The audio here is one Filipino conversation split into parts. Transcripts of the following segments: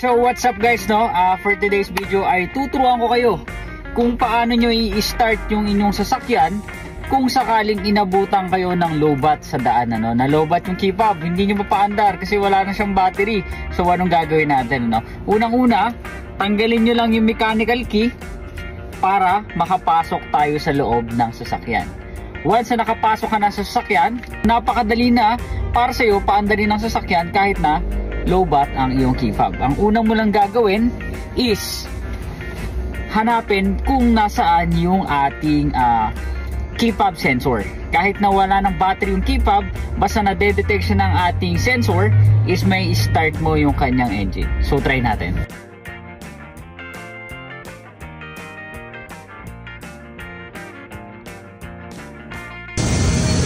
So what's up guys, no? For today's video ay tuturuan ko kayo kung paano nyo i-start yung inyong sasakyan kung sakaling inabutan kayo ng lowbat sa daan, ano? Na lowbat yung key fob, hindi nyo mapaandar kasi wala na siyang battery. So anong gagawin natin, no? Unang-una, tanggalin nyo lang yung mechanical key para makapasok tayo sa loob ng sasakyan. Once na nakapasok ka na sa sasakyan, napakadali na para sa'yo paandarin ng sasakyan kahit na lowbat ang iyong key fob. Ang unang mo lang gagawin is hanapin kung nasaan yung ating key fob sensor. Kahit na wala ng battery yung key fob, basta na-detect siya ng ating sensor is may start mo yung kanyang engine. So try natin.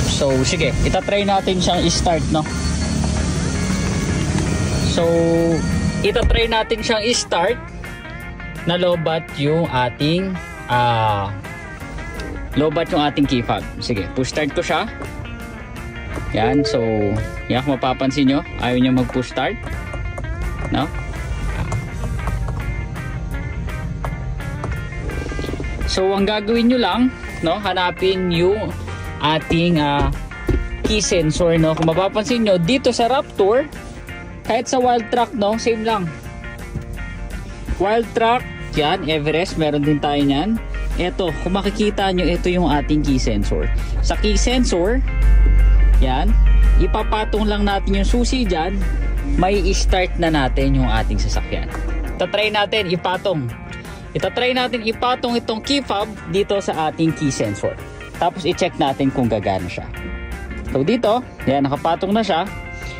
So sige, itatry natin siyang i-start, no? So itatry natin siyang i-start na lowbat yung ating key fob. Sige, push start ko siya. Yan, so yan, kung mapapansin nyo, ayaw nyo mag push start, no? So ang gagawin nyo lang, no, hanapin yung ating key sensor, no? Kung mapapansin nyo, dito sa Raptor, kahit sa Wildtrak, no, same lang. Wildtrak, yan, Everest, meron din tayo nyan. Ito, kung makikita nyo, ito yung ating key sensor. Sa key sensor, yan, ipapatong lang natin yung susi dyan, may start na natin yung ating sasakyan. Itatry natin ipatong itong key fob dito sa ating key sensor. Tapos i-check natin kung gagana siya. So dito, yan, nakapatong na siya.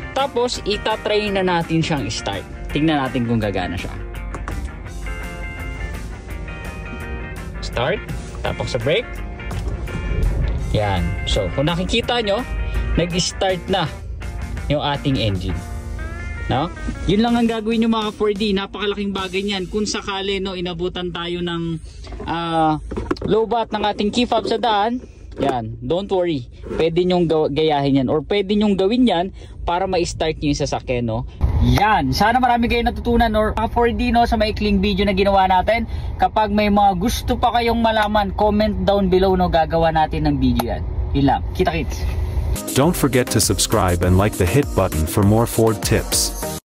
Tapos itatry na natin siyang start. Tingnan natin kung gagana siya. Start, tapos sa brake. Yan. So kung nakikita nyo, nag-start na yung ating engine, no? Yun lang ang gagawin nyo mga 4D. Napakalaking bagay niyan. Kung sakali, no, inabutan tayo ng lowbat ng ating key fob sa daan, yan, don't worry, pwede nyong gayahin yan or pwede nyong gawin yan para ma-start nyo yung sasakyan, no? Yan, sana marami kayo natutunan or mga 4D, no, sa maikling video na ginawa natin. Kapag may mga gusto pa kayong malaman, comment down below, no, gagawa natin ng video yan. Yun lang, kita-kits. Don't forget to subscribe and like the hit button for more Ford tips.